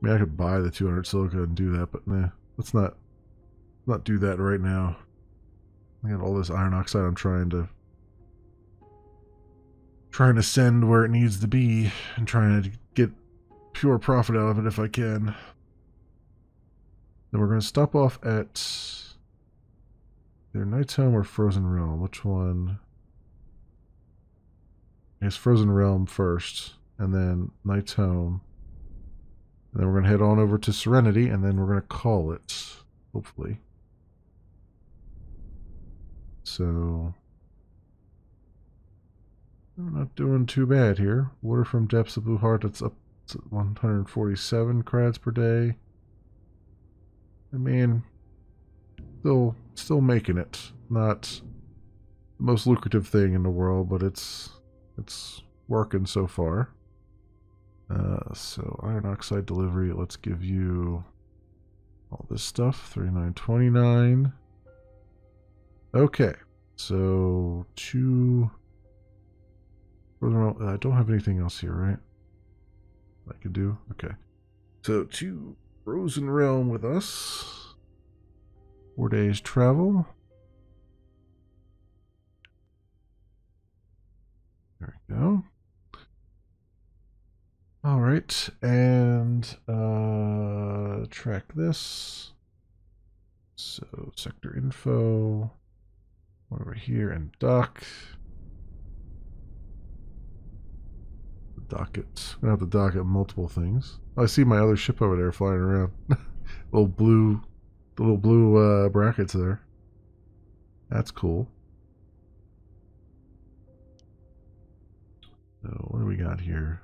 I mean, I could buy the 200 silica and do that, but nah, let's not do that right now. I got all this iron oxide I'm trying to send where it needs to be and trying to get pure profit out of it if I can. Then we're going to stop off at either Knight's Home or Frozen Realm. Which one? I guess Frozen Realm first, and then Knight's Home. And then we're going to head on over to Serenity, and then we're going to call it, hopefully. So, we're not doing too bad here. Water from Depths of Blue Heart, that's up to 147 crads per day. I mean, still making it. Not the most lucrative thing in the world, but it's working so far. So iron oxide delivery, let's give you all this stuff. 3929. Okay, so I don't have anything else here, right? I could do. Okay, so to Frozen Realm with us. 4 days travel. There we go. All right, and track this. So sector info, over here, and dock. The docket. I'm gonna have to dock at multiple things. Oh, I see my other ship over there flying around. The little blue brackets there. That's cool. So what do we got here?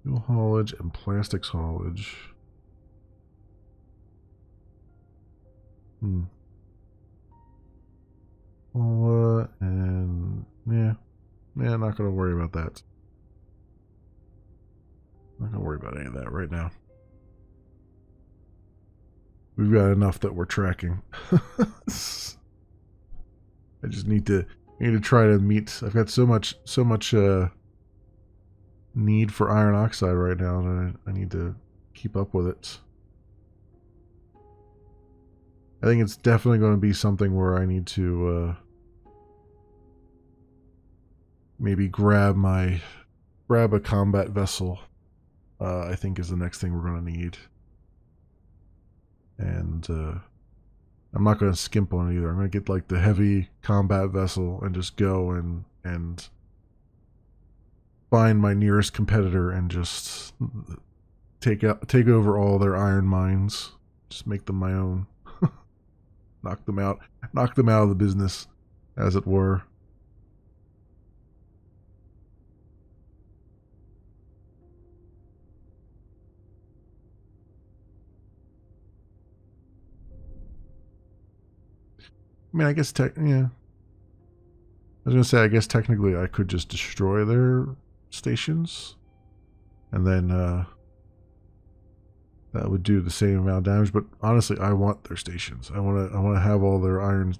Fuel haulage and plastics haulage. And yeah, not gonna worry about that. Not gonna worry about any of that right now. We've got enough that we're tracking. I just need to try to meet. I've got so much need for iron oxide right now that I need to keep up with it. I think it's definitely going to be something where I need to maybe grab a combat vessel. I think is the next thing we're going to need. And I'm not going to skimp on it either. I'm going to get like the heavy combat vessel and just go and find my nearest competitor and just take over all their iron mines. Just make them my own. Knock them out of the business, as it were. I mean, I guess yeah. I was gonna say, I guess technically I could just destroy their stations, and then that would do the same amount of damage. But honestly, I want their stations. I want to have all their iron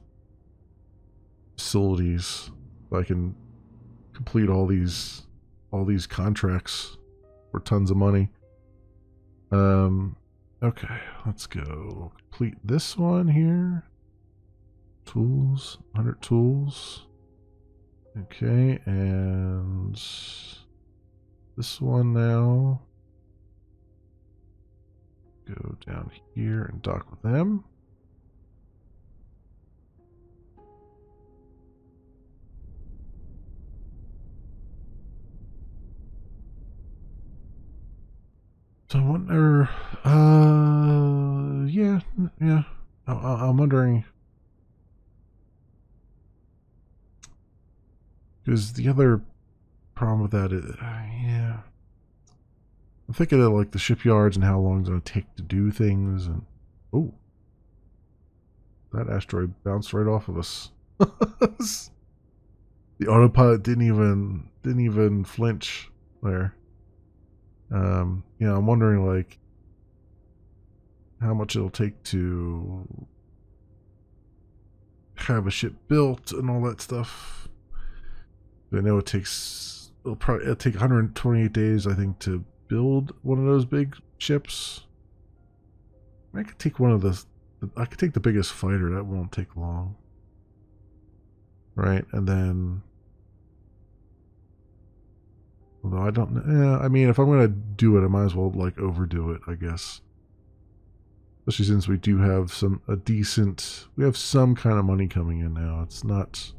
facilities so I can complete all these contracts for tons of money. Okay, let's go complete this one here. Tools, 100 tools. Okay, and this one now. Go down here and dock with them. So I wonder, yeah. I'm wondering, because the other problem with that is, yeah, I'm thinking of like the shipyards and how long it's going to take to do things, and oh, that asteroid bounced right off of us. The autopilot didn't even flinch there. I'm wondering like how much it'll take to have a ship built and all that stuff. I know it takes it'll take 128 days, I think, to build one of those big ships. I could take one of the. I could take the biggest fighter. That won't take long, right? And then, although I don't. Yeah, I mean, if I'm gonna do it, I might as well like overdo it, I guess. Especially since we do have we have some kind of money coming in now. It's not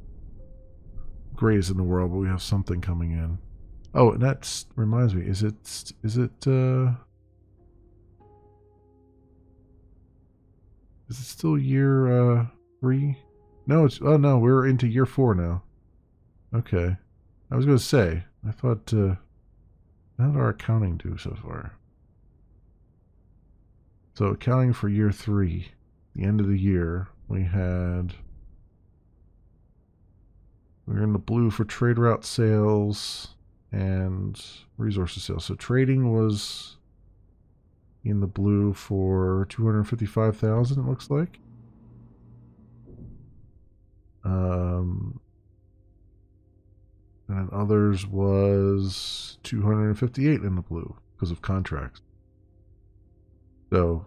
greatest in the world, but we have something coming in. Oh, and that reminds me, is it still year 3? No, oh no, we're into year 4 now. Okay. I was gonna say, I thought how did our accounting do so far? So accounting for year 3, the end of the year, we were in the blue for trade route sales and resources sales. So trading was in the blue for 255,000, it looks like. And others was 258 in the blue because of contracts. So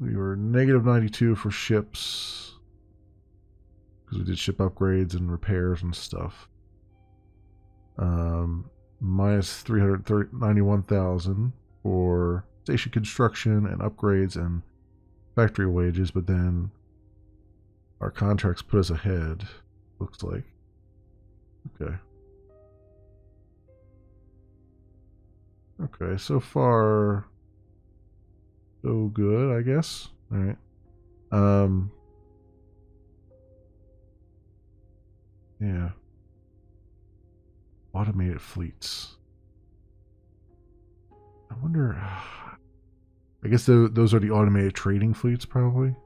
we were negative 92 for ships because we did ship upgrades and repairs and stuff. Minus 391,000 for station construction and upgrades and factory wages, but then our contracts put us ahead, looks like. Okay. Okay, so far so good, I guess. All right. Yeah. Automated fleets. I wonder. I guess those are the automated trading fleets, probably.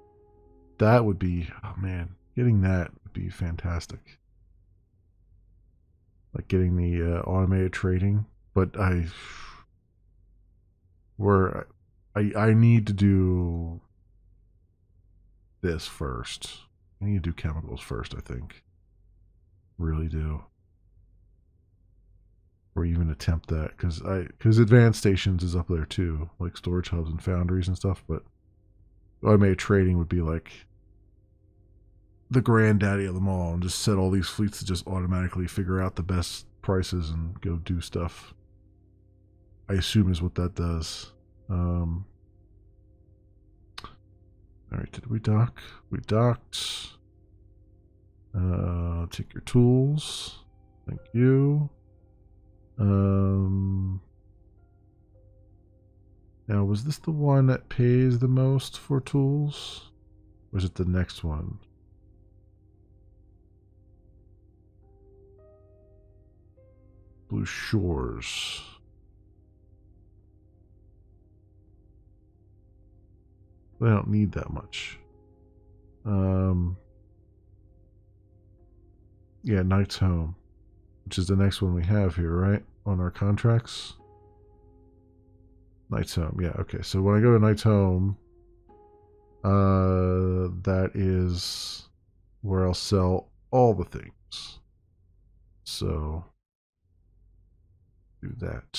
That would be. Oh man, getting that would be fantastic. Like getting the automated trading, but I need to do this first. I need to do chemicals first, I think. Really do. Or even attempt that, because advanced stations is up there too, like storage hubs and foundries and stuff, but automated trading would be like the granddaddy of them all, and just set all these fleets to just automatically figure out the best prices and go do stuff. I assume is what that does. All right, did we dock? We docked. Take your tools. Thank you. Now, was this the one that pays the most for tools? Or is it the next one? Blue Shores. I don't need that much. Yeah, Knight's Home, which is the next one we have here, right? On our contracts. Knight's Home, yeah, okay. So when I go to Knight's Home, that is where I'll sell all the things. So, do that.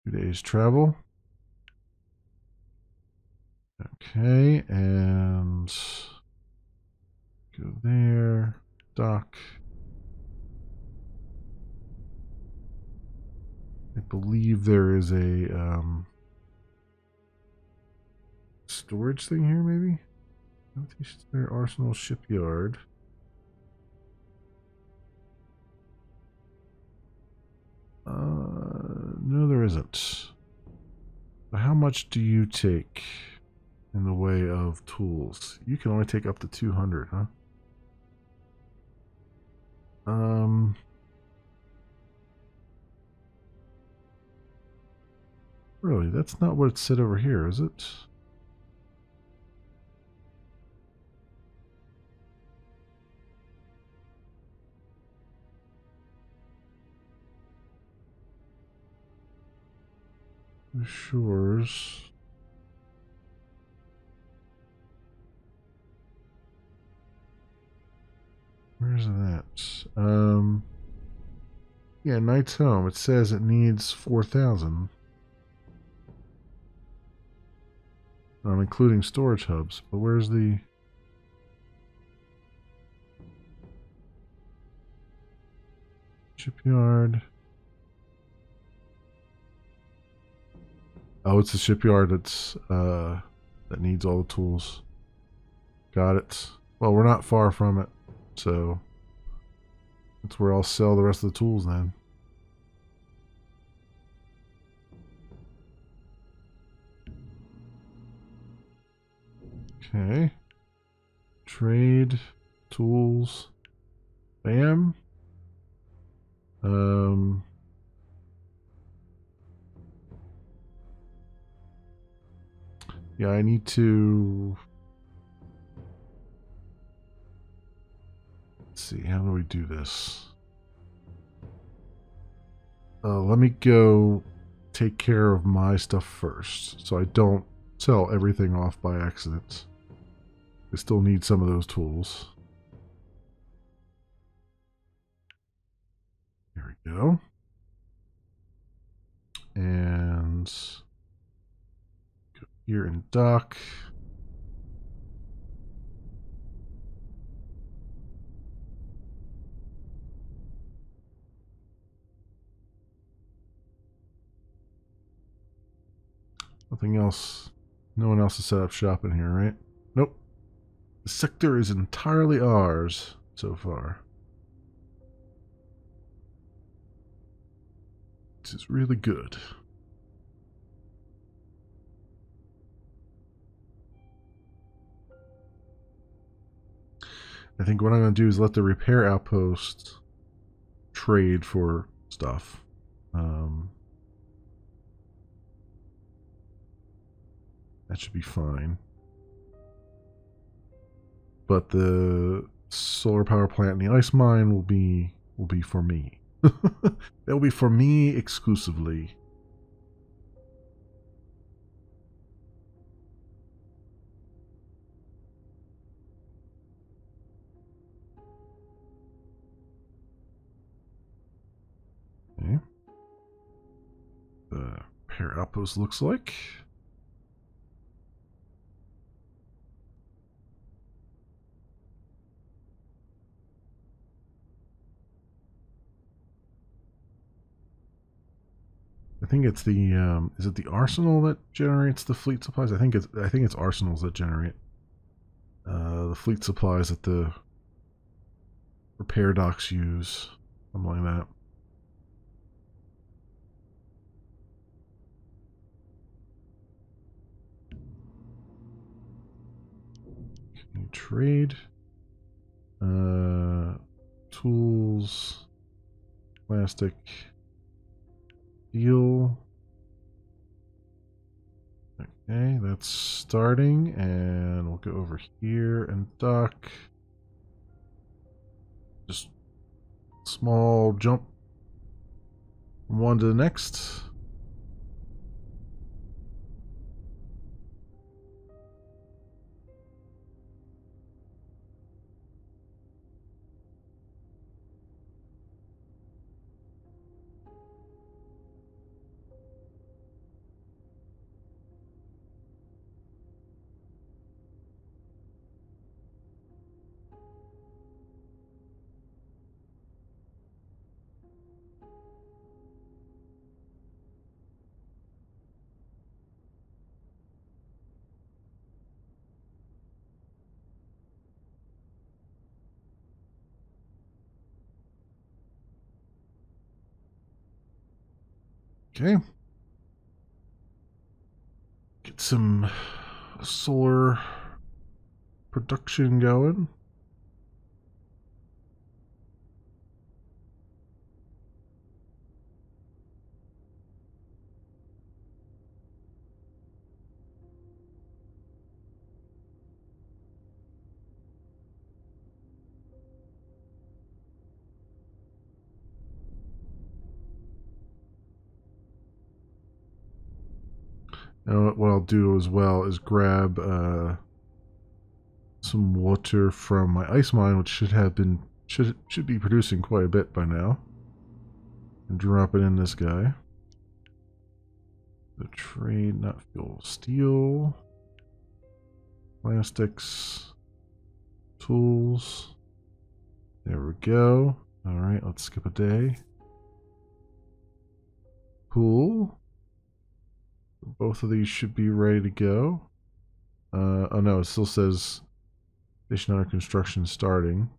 2 days travel. Okay, and go there. Dock. I believe there is a storage thing here, maybe? There, Arsenal Shipyard. No, there isn't. But how much do you take in the way of tools? You can only take up to 200, huh? Really, that's not what it said over here, is it? The shores. Where Where's that? Yeah, Knight's Home. It says it needs 4,000. I'm including storage hubs, but where's the... shipyard? Oh, it's the shipyard that's that needs all the tools. Got it. Well, we're not far from it, so that's where I'll sell the rest of the tools then. Okay. Trade tools. Bam. Yeah, I need to... Let's see, how do we do this? Let me go take care of my stuff first, so I don't sell everything off by accident. I still need some of those tools. There we go. And go here and dock. Nothing else. No one else has set up shop in here, right? Nope. The sector is entirely ours so far. This is really good. I think what I'm going to do is let the repair outpost trade for stuff. That should be fine. But the solar power plant and the ice mine will be for me. That will be for me exclusively. Okay. The repair outpost looks like. I think it's the is it the arsenal that generates the fleet supplies? I think it's arsenals that generate the fleet supplies that the repair docks use, something like that. Can you trade tools, plastic. Deal. Okay, that's starting, and we'll go over here and dock. Just small jump from one to the next. Okay. Get some solar production going. Now what I'll do as well is grab some water from my ice mine, which should have been Should be producing quite a bit by now. And drop it in this guy. The trade, not fuel, steel, plastics, tools. There we go. All right, let's skip a day. Cool. Both of these should be ready to go. Oh no, it still says station under construction starting.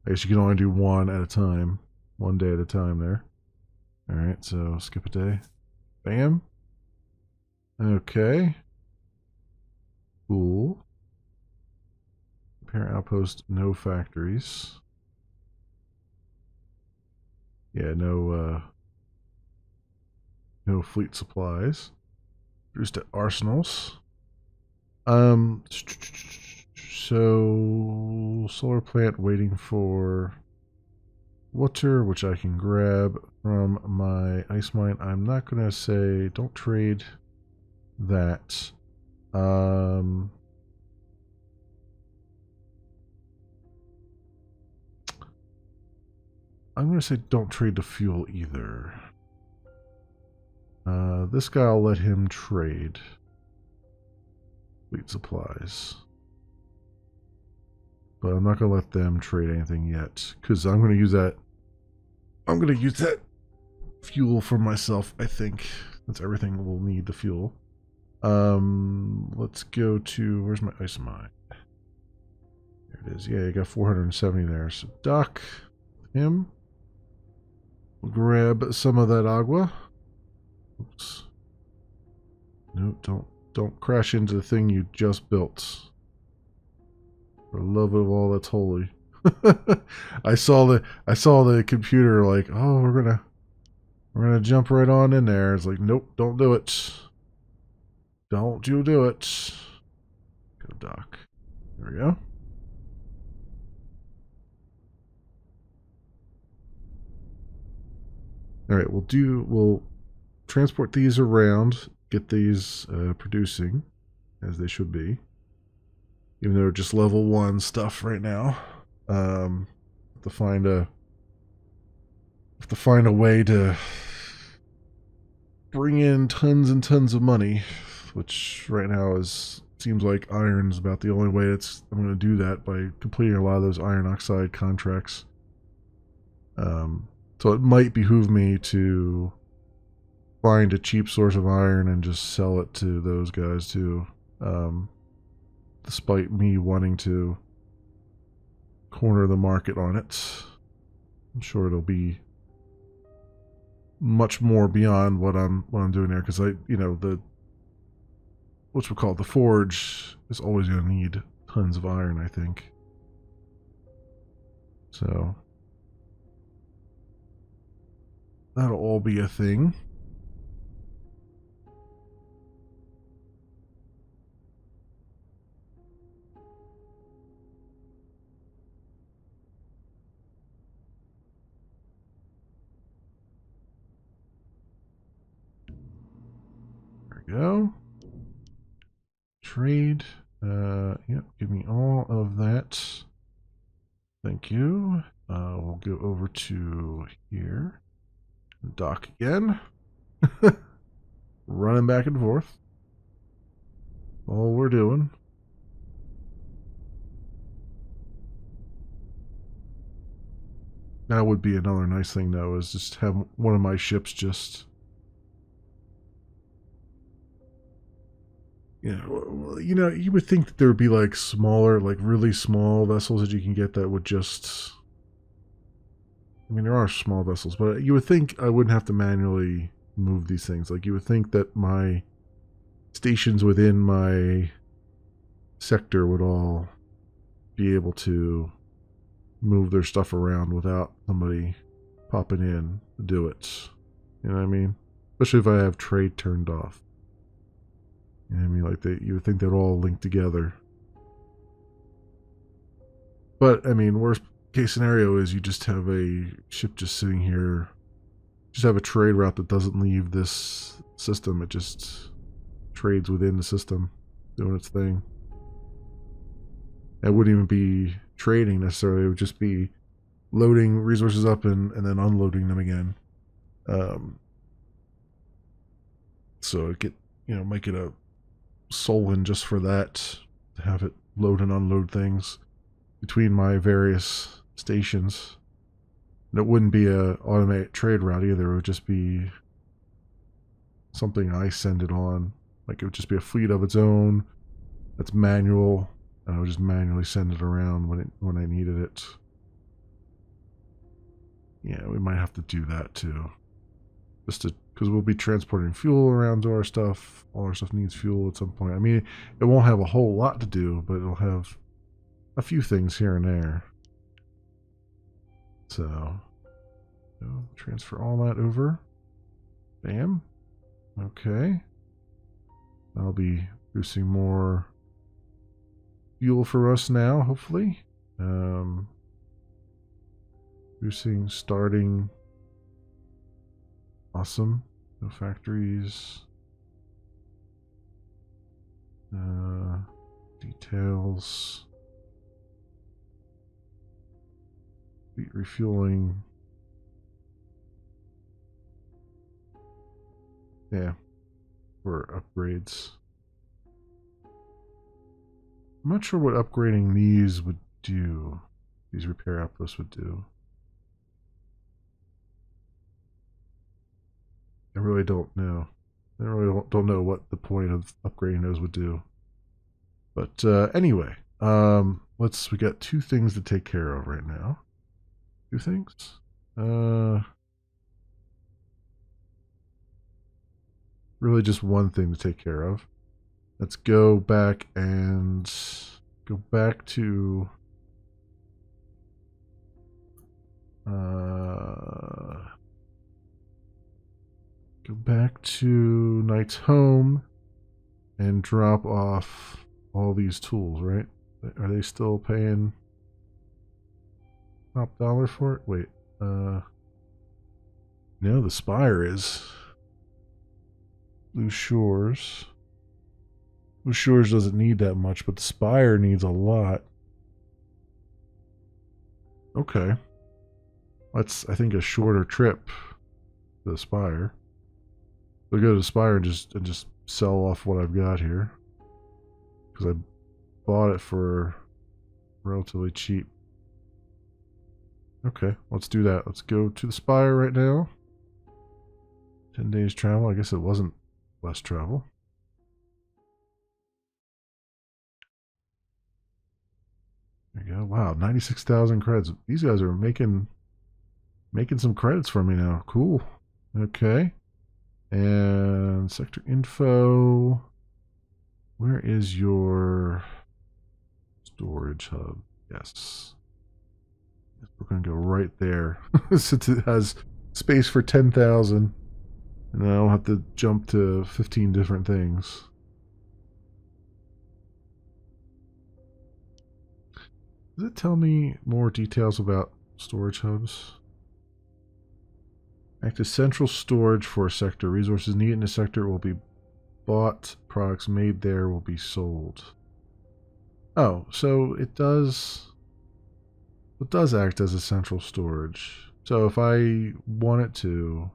I guess you can only do one at a time. One day at a time there. Alright, so skip a day. Bam. Okay. Cool. Repair outpost, no factories. Yeah, no fleet supplies. Produced at arsenals. So solar plant waiting for water, which I can grab from my ice mine. I'm not gonna say don't trade that. I'm gonna say don't trade the fuel either. This guy I'll let him trade. Fleet supplies. But I'm not going to let them trade anything yet. Because I'm going to use that. I'm going to use that fuel for myself, I think. That's everything will need the fuel. Let's go to, where's my ice mine? There it is. Yeah, you got 470 there. So dock him. We'll grab some of that agua. Oops. No, don't crash into the thing you just built. For the love of all that's holy. I saw the computer like, oh, we're gonna jump right on in there. It's like, nope, don't do it. Don't you do it. Go dock. There we go. Alright, we'll transport these around, get these producing as they should be. Even though they're just level 1 stuff right now. Have to find a way to bring in tons and tons of money, which right now seems like iron's about the only way I'm going to do that, by completing a lot of those iron oxide contracts. So it might behoove me to find a cheap source of iron and just sell it to those guys too. Despite me wanting to corner the market on it. I'm sure it'll be much more beyond what I'm doing there, because the forge is always going to need tons of iron, I think. So that'll all be a thing. Go. Trade. Yep, give me all of that. Thank you. We'll go over to here. Dock again. Running back and forth. All we're doing. That would be another nice thing, though, is just have one of my ships just... you would think that there would be like smaller, like really small vessels that you can get that would just... I mean, there are small vessels, but you would think I wouldn't have to manually move these things. Like, you would think that my stations within my sector would all be able to move their stuff around without somebody popping in to do it. You know what I mean? Especially if I have trade turned off. You know what I mean? Like, you would think they'd all link together. But, I mean, worst case scenario is you just have a ship just sitting here. Just have a trade route that doesn't leave this system. It just trades within the system, doing its thing. It wouldn't even be trading necessarily. It would just be loading resources up and then unloading them again. So it get make it a Solon just for that, to have it load and unload things between my various stations. And it wouldn't be a automated trade route either. It would just be something I send it on. Like it would just be a fleet of its own that's manual, and I would just manually send it around when I needed it. Yeah, we might have to do that too. Just to, because we'll be transporting fuel around to our stuff. All our stuff needs fuel at some point. I mean, it won't have a whole lot to do, but it'll have a few things here and there. So, transfer all that over. Bam. Okay. That'll be producing more fuel for us now, hopefully. Producing, starting. Awesome. No factories. Details. Fleet refueling. Yeah. For upgrades. I'm not sure what upgrading these would do. These repair outposts would do. I really don't know. I really don't know what the point of upgrading those would do. But anyway, we got two things to take care of right now. Two things. Really just one thing to take care of. Let's go back and go back to Knight's home and drop off all these tools, right? Are they still paying top dollar for it? Wait, no, the Spire is. Blue Shores. Blue Shores doesn't need that much, but the Spire needs a lot. Okay. That's, I think, a shorter trip to the Spire. I'll go to the Spire and just sell off what I've got here. Because I bought it for relatively cheap. Okay, let's do that. Let's go to the Spire right now. 10 days travel. I guess it wasn't less travel. There you go. Wow, 96,000 credits. These guys are making some credits for me now. Cool. Okay. And sector info. Where is your storage hub? Yes. We're going to go right there. Since it has space for 10,000. And I don't have to jump to 15 different things. Does it tell me more details about storage hubs? Act as central storage for a sector. Resources needed in a sector will be bought. Products made there will be sold. Oh, so it does act as a central storage. So if I want it to...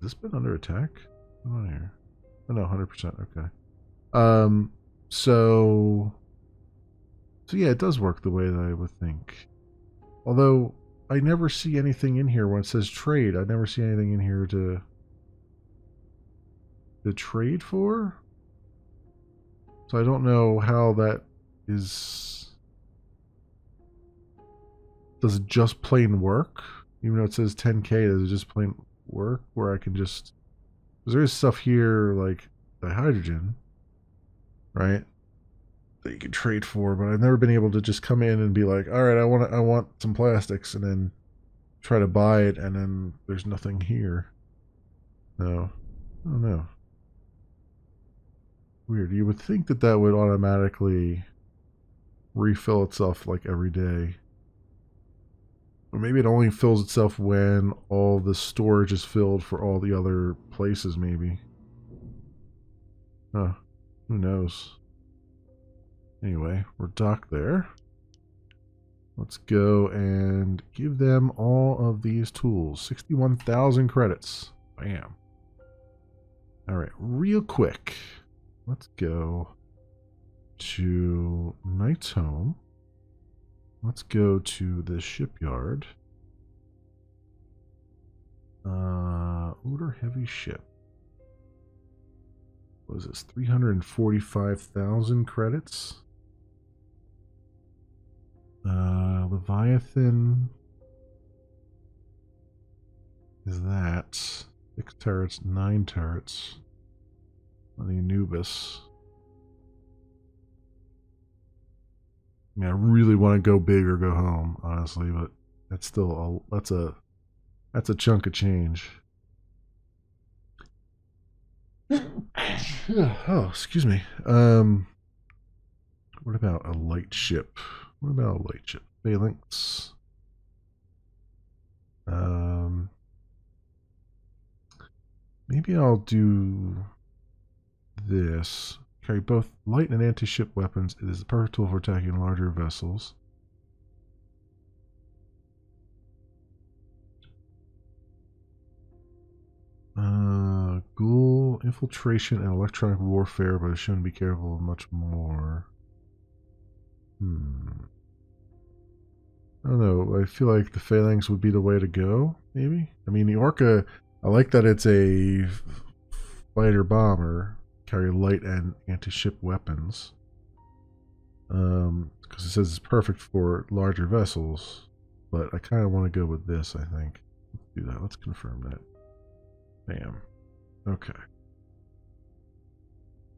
Has this been under attack? What's on here? Oh no, 100%. Okay. So yeah, it does work the way that I would think. Although I never see anything in here when it says trade. I never see anything in here to trade for. So I don't know how that is. Does it just plain work? Even though it says 10K, does it just plain work where I can just... Because there is stuff here like the hydrogen, right? That you can trade for, but I've never been able to just come in and be like, all right, I want some plastics, and then try to buy it, and then there's nothing here. No. I don't know. Weird. You would think that that would automatically refill itself like every day. Or maybe it only fills itself when all the storage is filled for all the other places, maybe. Huh. Who knows? Anyway, we're docked there. Let's go and give them all of these tools. 61,000 credits. Bam. Alright, real quick. Let's go to Knight's Home. Let's go to the shipyard. Order heavy ship. What is this? 345,000 credits. Leviathan is that. 6 turrets, 9 turrets. On the Anubis. I mean, I really want to go big or go home, honestly, but that's still that's a chunk of change. Oh, excuse me. What about a light ship? What about a light ship? Phalanx. Maybe I'll do this. Carry both light and anti-ship weapons. It is the perfect tool for attacking larger vessels. Ghoul, infiltration, and electronic warfare, but I shouldn't be careful of much more. I don't know. I feel like the Phalanx would be the way to go, maybe? I mean, the Orca, I like that it's a fighter bomber, carry light and anti-ship weapons. Because it says it's perfect for larger vessels, but I kind of want to go with this, I think. Let's do that. Let's confirm that. Bam. Okay.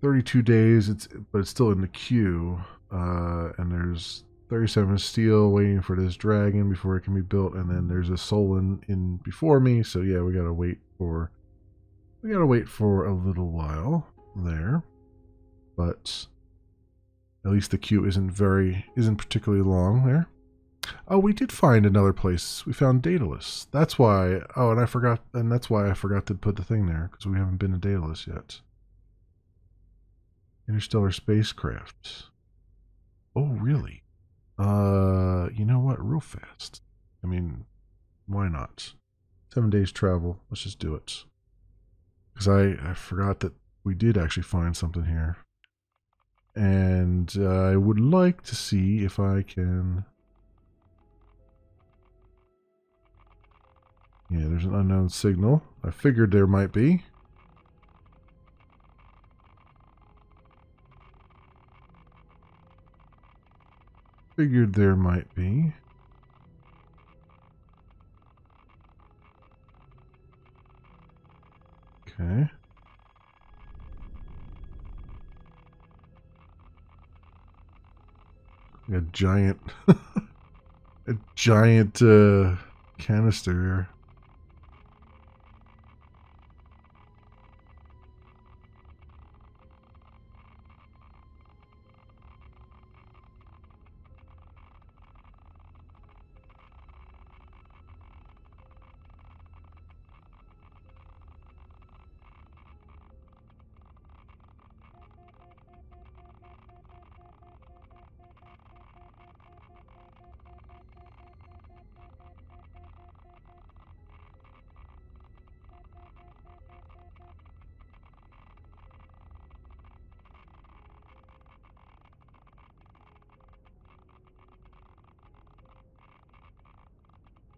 32 days, but it's still in the queue, and there's 37 steel waiting for this dragon before it can be built, and then there's a Solon in before me, so yeah, we gotta wait for a little while there, but at least the queue isn't particularly long there. Oh, we did find another place. We found Daedalus. That's why. Oh, and that's why I forgot to put the thing there, because we haven't been to Daedalus yet. Interstellar spacecraft. Oh, really? You know what? Real fast. I mean, why not? 7 days travel. Let's just do it. Because I forgot that we did actually find something here. And I would like to see if I can... Yeah, there's an unknown signal. I figured there might be. Figured there might be. Okay. A giant, a giant canister here.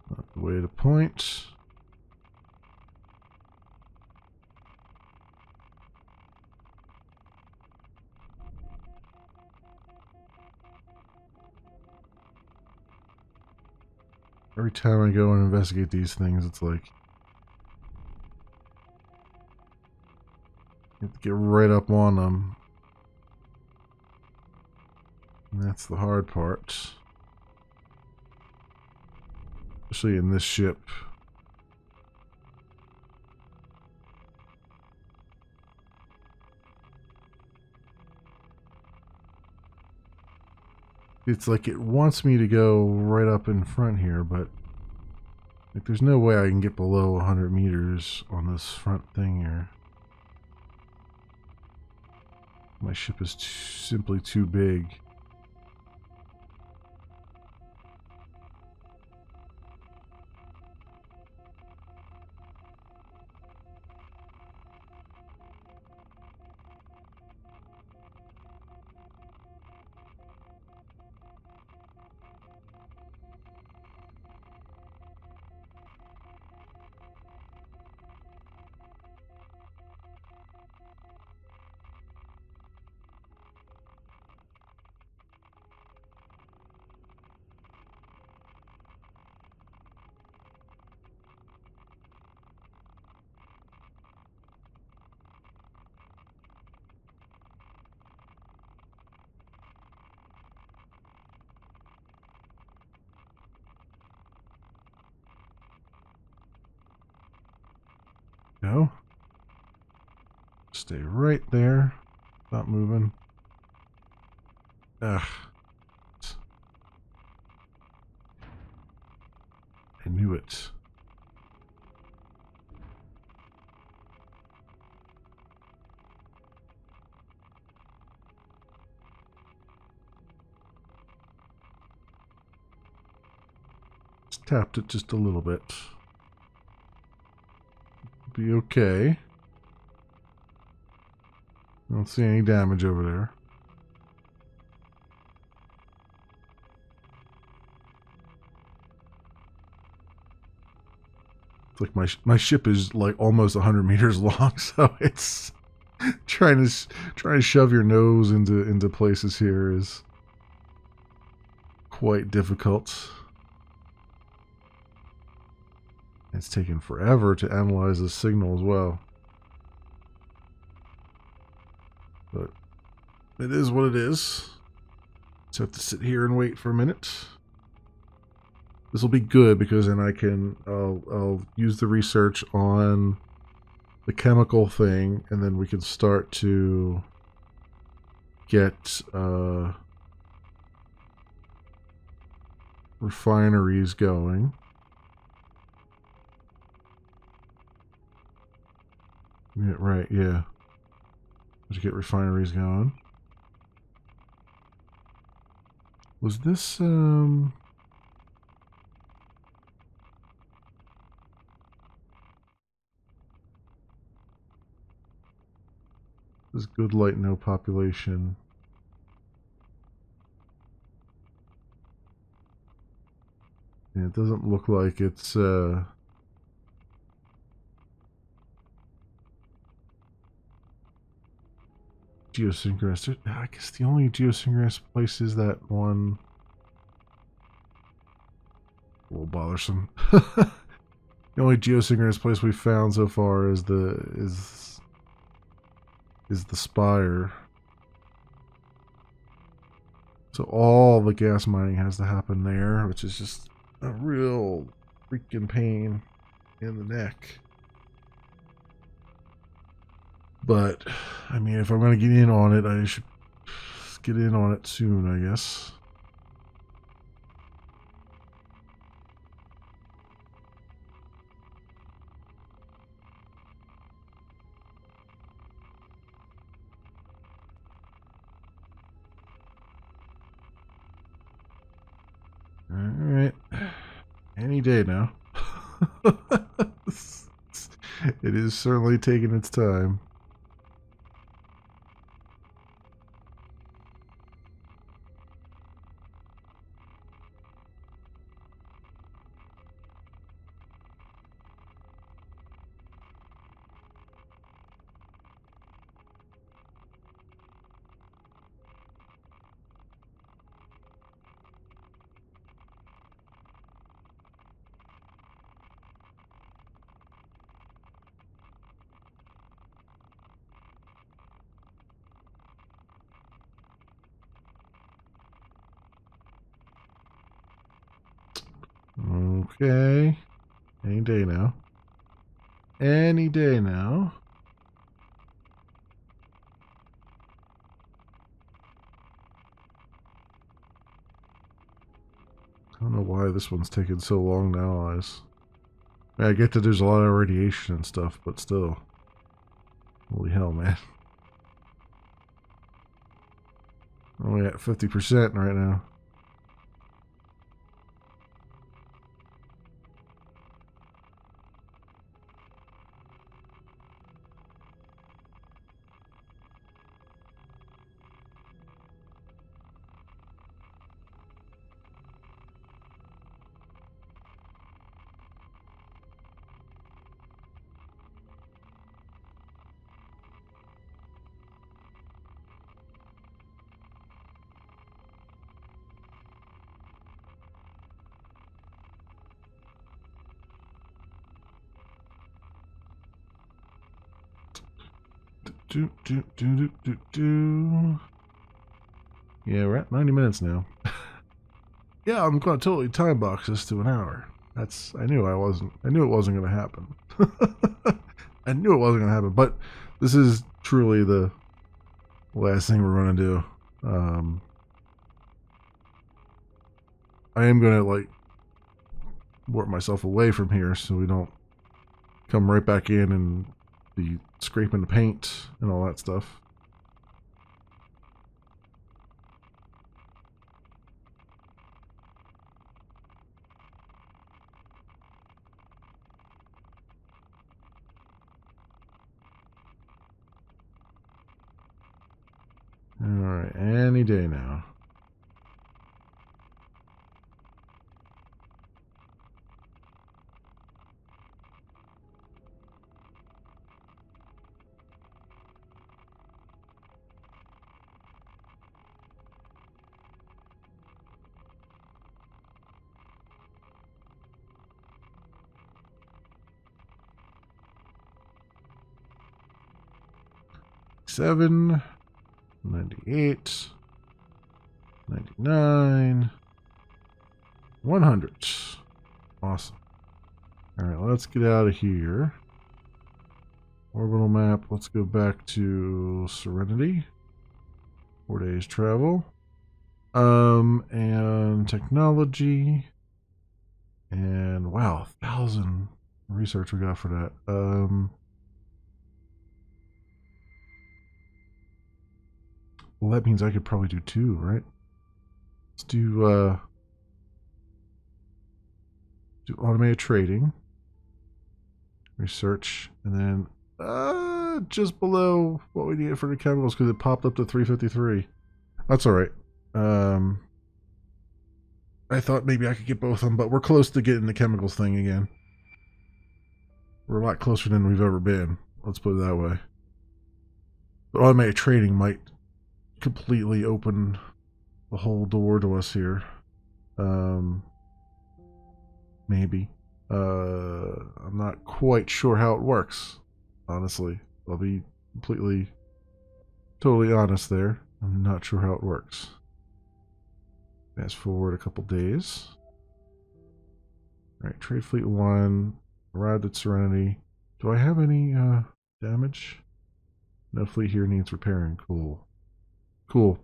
Not the way to point. Every time I go and investigate these things, it's like you have to get right up on them. And that's the hard part. Especially in this ship. It's like it wants me to go right up in front here, but like there's no way I can get below 100 meters on this front thing here. My ship is simply too big. go. Stay right there. Not moving. Ugh. I knew it. Just tapped it just a little bit. Be okay. I don't see any damage over there. It's like my ship is like almost 100 meters long, so it's trying to shove your nose into places here is quite difficult. It's taken forever to analyze the signal as well. But it is what it is. Just have to sit here and wait for a minute. This will be good because then I'll use the research on the chemical thing, and then we can start to get refineries going. Yeah, right, yeah. To get refineries going. Was this this good light, no population. Yeah, it doesn't look like it's geosynchronous. I guess the only geosynchronous place is that one. A little bothersome. The only geosynchronous place we've found so far is the spire. So all the gas mining has to happen there, which is just a real freaking pain in the neck. But, I mean, if I'm going to get in on it, I should get in on it soon, I guess. Alright. Any day now. It is certainly taking its time. Okay. Any day now. Any day now. I don't know why this one's taking so long to analyze. I get that there's a lot of radiation and stuff, but still. Holy hell, man. Only at 50% right now. Yeah, we're at 90 minutes now. Yeah, I'm gonna totally time box this to an hour. I knew it wasn't gonna happen. I knew it wasn't gonna happen, but this is truly the last thing we're gonna do. I am gonna like warp myself away from here so we don't come right back in and be scraping the paint and all that stuff. Alright, any day now. $7, 98, 99, 100. Awesome. Alright, let's get out of here. Orbital map, let's go back to Serenity. 4 days travel. And technology. And wow, 1,000 research we got for that. Well, that means I could probably do 2, right? Let's do automated trading, research, and then just below what we needed for the chemicals because it popped up to 353. That's all right. I thought maybe I could get both of them, but we're close to getting the chemicals thing again. We're a lot closer than we've ever been. Let's put it that way. But automated trading might completely open the whole door to us here. Maybe. I'm not quite sure how it works, honestly. I'll be totally honest there. I'm not sure how it works. Fast forward a couple days. Alright, Trade Fleet 1. Arrived at Serenity. Do I have any damage? No fleet here needs repairing. Cool. Cool.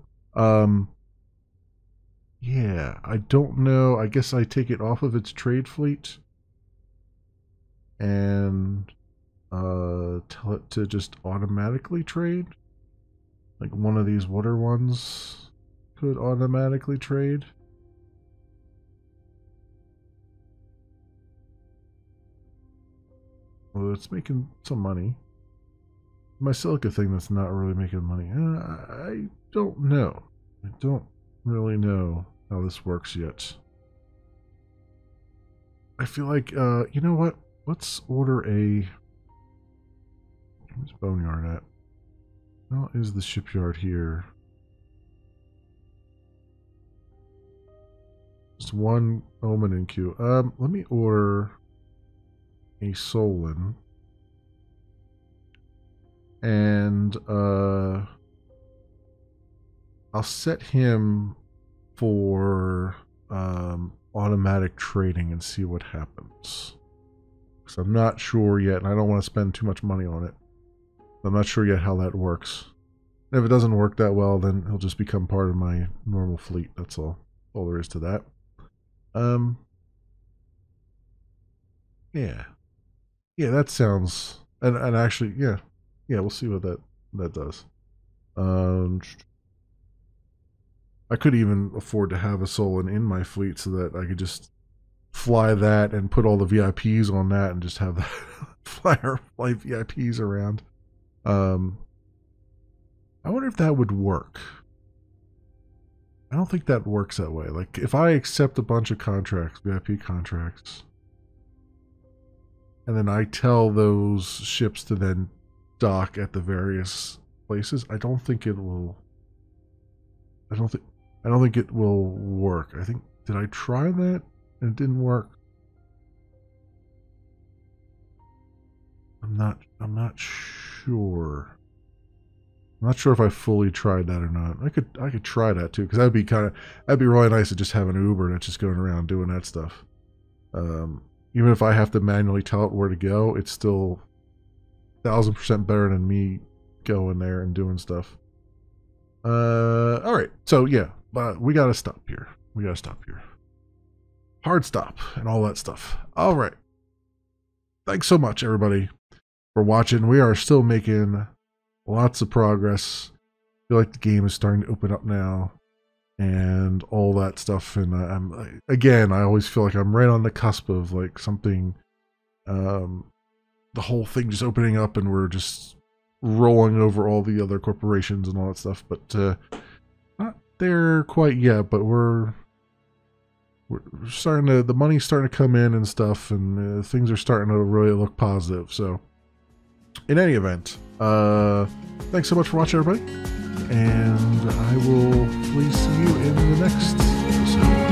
Yeah, I don't know. I guess I take it off of its trade fleet and tell it to just automatically trade. Like one of these water ones could automatically trade. Well, it's making some money. My silica thing that's not really making money. I don't know. I don't really know how this works yet. I feel like, you know what? Let's order a... Where's Boneyard at? How is the shipyard here? Just one Omen in queue. Let me order a Solon. And, I'll set him for automatic trading and see what happens. Because I'm not sure yet, and I don't want to spend too much money on it. I'm not sure yet how that works. And if it doesn't work that well, then he'll just become part of my normal fleet. That's all there is to that. Yeah. Yeah, that sounds... And actually, yeah. Yeah, we'll see what that does. I could even afford to have a Solon in my fleet so that I could just fly that and put all the VIPs on that and just have that fly VIPs around. I wonder if that would work. I don't think that works that way. Like, if I accept a bunch of contracts, VIP contracts, and then I tell those ships to then dock at the various places, I don't think it will... I don't think it will work. I think... Did I try that and it didn't work? I'm not sure. I'm not sure if I fully tried that or not. I could try that too, because that'd be really nice to just have an Uber that's just going around doing that stuff. Even if I have to manually tell it where to go, it's still 1000% better than me going there and doing stuff. All right. So yeah, but we gotta stop here. We gotta stop here. Hard stop and all that stuff. All right. Thanks so much, everybody, for watching. We are still making lots of progress. I feel like the game is starting to open up now and all that stuff. And I always feel like I'm right on the cusp of like something, the whole thing just opening up and we're just rolling over all the other corporations and all that stuff. But not there quite yet, but we're starting to, the money's starting to come in and stuff, and things are starting to really look positive. So in any event, thanks so much for watching, everybody, and I will hopefully see you in the next episode.